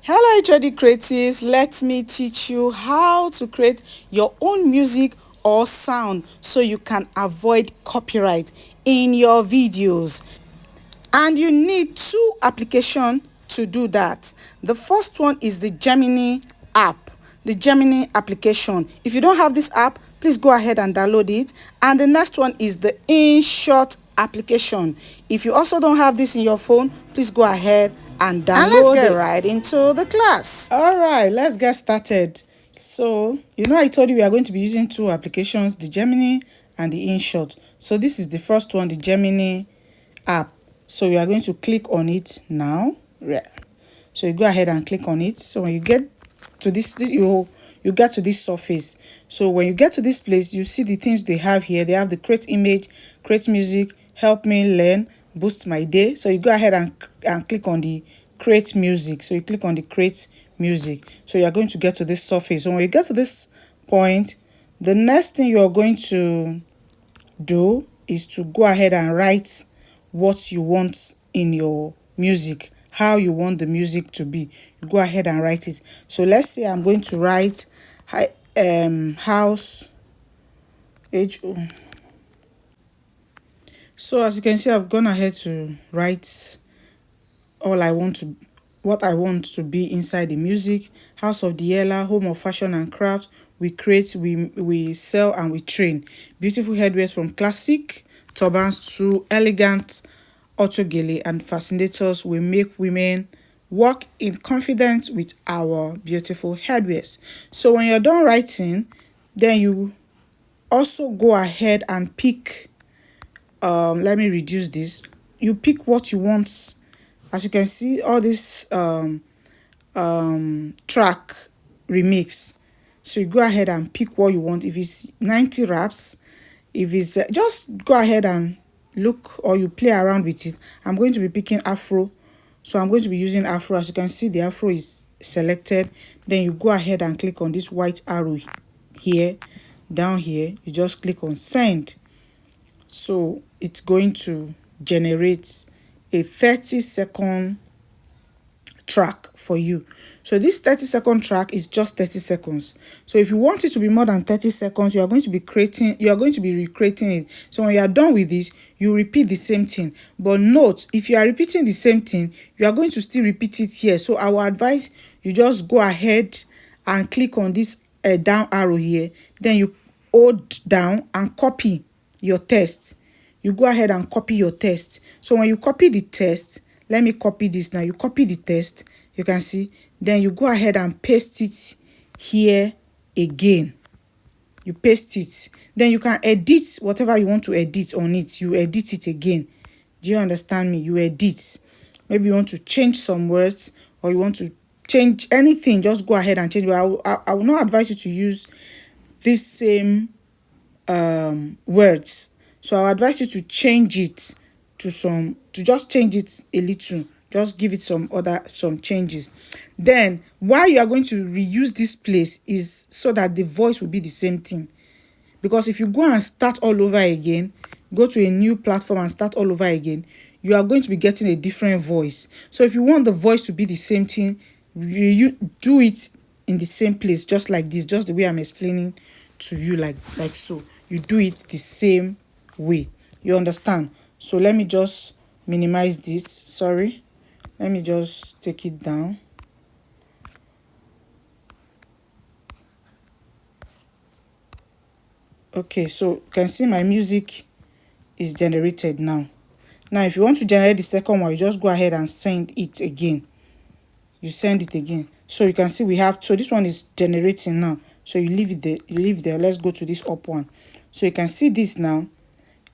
Hello HOD creatives, let me teach you how to create your own music or sound so you can avoid copyright in your videos. And you need two applications to do that. The first one is the Gemini app, the Gemini application. If you don't have this app, please go ahead and download it. And the next one is the InShot application. If you also don't have this in your phone, please go ahead and download it. And let's get right into the class. All right, let's get started. So, I told you we are going to be using two applications, the Gemini and the InShot. So this is the first one, the Gemini app. So we are going to click on it now. So you go ahead and click on it. So when you get to this you get to this surface. So when you get to this place, you see the things they have here. They have the create image, create music, help me learn, boost my day. So you go ahead and click on the create music. So you click on the create music. So you are going to get to this surface. So when you get to this point, the next thing you are going to do is to go ahead and write what you want in your music, how you want the music to be. You go ahead and write it. So let's say I'm going to write house HO. So as you can see, I've gone ahead to write what I want to be inside the music. House of Dehella, home of fashion and craft. We create, we sell, and we train. Beautiful headwear from classic turbans to elegant autogele and fascinators. We make women walk in confidence with our beautiful headwears. So when you're done writing, then you also go ahead and pick, let me reduce this. You pick what you want. As you can see, all this track remix. So you go ahead and pick what you want. If it's 90 raps, if it's just go ahead and look, or you play around with it. I'm going to be picking Afro, so I'm going to be using Afro. As you can see, the Afro is selected. Then you go ahead and click on this white arrow here, down here. You just click on send. So it's going to generate a 30-second track for you. So this 30-second track is just 30 seconds. So if you want it to be more than 30 seconds, you are going to be recreating it. So when you are done with this, you repeat the same thing. But note, if you are repeating the same thing, you are going to still repeat it here. So I will advise you just go ahead and click on this down arrow here. Then you hold down and copy your text. You go ahead and copy your text. So when you copy the text, let me copy this now. You copy the text, you can see. Then you go ahead and paste it here again. You paste it. Then you can edit whatever you want to edit on it. You edit it again. Do you understand me? You edit. Maybe you want to change some words, or you want to change anything. Just go ahead and change. But I will not advise you to use these same words. So I advise you to change it to just change it a little. Just give it some changes. Then why you are going to reuse this place is so that the voice will be the same thing. Because if you go and start all over again, go to a new platform and start all over again, you are going to be getting a different voice. So if you want the voice to be the same thing, you do it in the same place, just like this, just the way I'm explaining to you, like so. You do it the same way. You understand? So let me just minimize this. Sorry. Let me just take it down. Okay, so you can see my music is generated now. Now, if you want to generate the second one, you just go ahead and send it again. You send it again. So you can see we have, so this one is generating now. So you leave it there. Let's go to this up one. So you can see this now.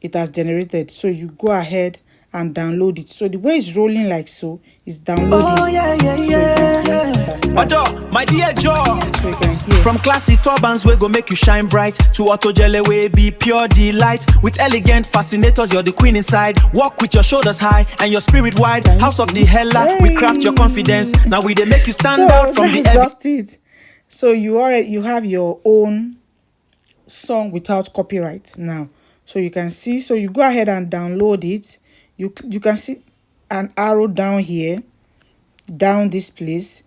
It has generated. So you go ahead and download it. So the way it's rolling like so is downloading. So you can see Odo, my dear Joe. So you can hear. From classy turbans we go make you shine bright, to autogele we be pure delight. With elegant fascinators, you're the queen inside. Walk with your shoulders high and your spirit wide. House of Dehella, we craft your confidence. Now we they make you stand out from the just it. So you have your own song without copyright now. So you can see, so you go ahead and download it. You can see an arrow down here, down this place.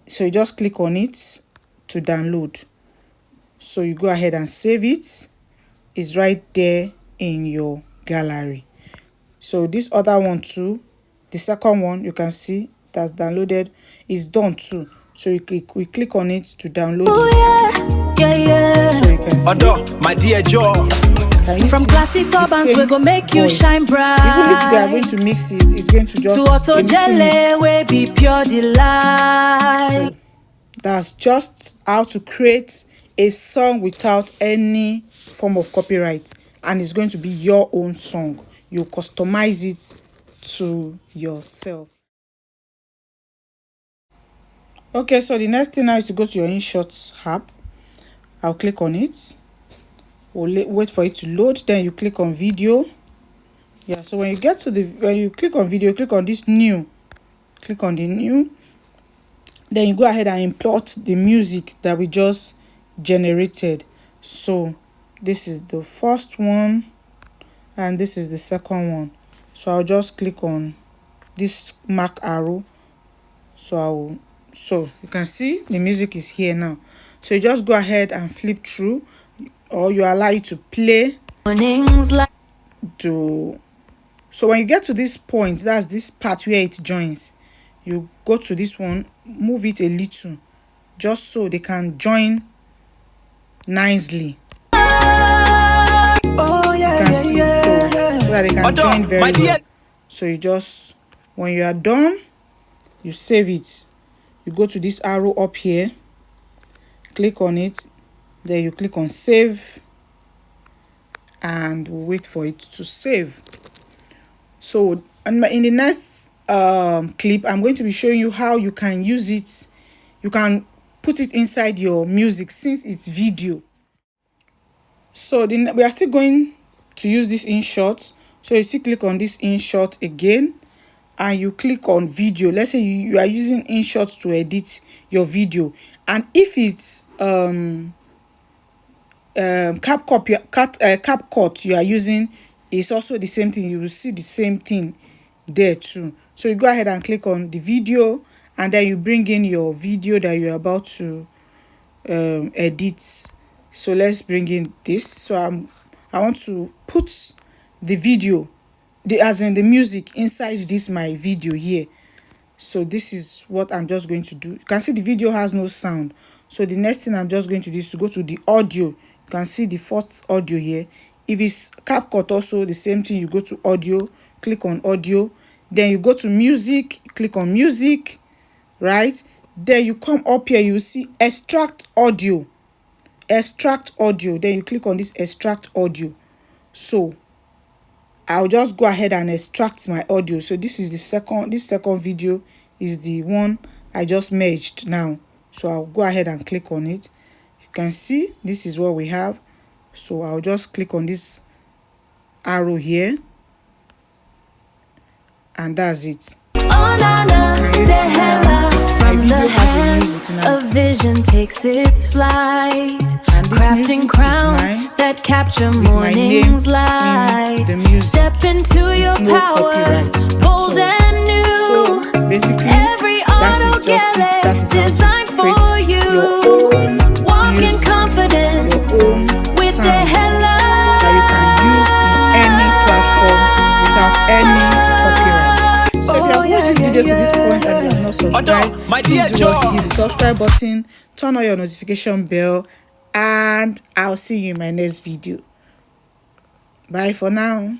So you just click on it to download. So you go ahead and save it. It's right there in your gallery. So this other one too, the second one, you can see that's downloaded, is done too. So we click on it to download it. Yeah. So you can see, my dear Joe. Can you From see classy turbans, we're gonna make you voice? shine bright. Even if they are going to mix it, it's going to just to auto jelly, mix. we be pure delight. So that's just how to create a song without any form of copyright, and it's going to be your own song. You customize it to yourself. Okay, so the next thing now is to go to your InShot app. I'll click on it. We'll wait for it to load. Then you click on video. Yeah, so when you click on video, click on this new. Click on the new. Then you go ahead and import the music that we just generated. So this is the first one and this is the second one. So I'll just click on this mark arrow. So you can see the music is here now. So you just go ahead and flip through, or you allow it to play so when you get to this point, that's this part where it joins, you go to this one, move it a little just so they can join nicely. You can see, so that they can join very well. So you just, when you are done, you save it. You go to this arrow up here, click on it, then you click on save, and we'll wait for it to save. So in the next clip, I'm going to be showing you how you can use it. You can put it inside your music since it's video. So we are still going to use this InShot. So you still click on this InShot again, and you click on video. Let's say you are using InShot to edit your video, and if it's CapCut you are using, is also the same thing. You will see the same thing there too. So you go ahead and click on the video, and then you bring in your video that you're about to edit. So let's bring in this. So I want to put the video, as in the music, inside this my video here. So this is what I'm just going to do. You can see the video has no sound. So the next thing I'm just going to do is to go to the audio. You can see the first audio here. If it's CapCut, also the same thing. You go to audio, click on audio, then you go to music, click on music, right? Then you come up here, you see extract audio, then you click on this extract audio. So I'll just go ahead and extract my audio. So this is this second video is the one I just merged now. So I'll go ahead and click on it. You can see this is what we have. So I'll just click on this arrow here, and that's it. Oh, Nana, Dehella, from the hands of vision takes its flight, crafting crowns that capture morning's light. Step into your power, bold and new. So basically, every auto that is designed for you. Walk in confidence with Dehella, that you can use in any platform without any copyright. So if you have watched this video to this point and you have not subscribed, please do what to hit the subscribe button, turn on your notification bell, and I'll see you in my next video. Bye for now.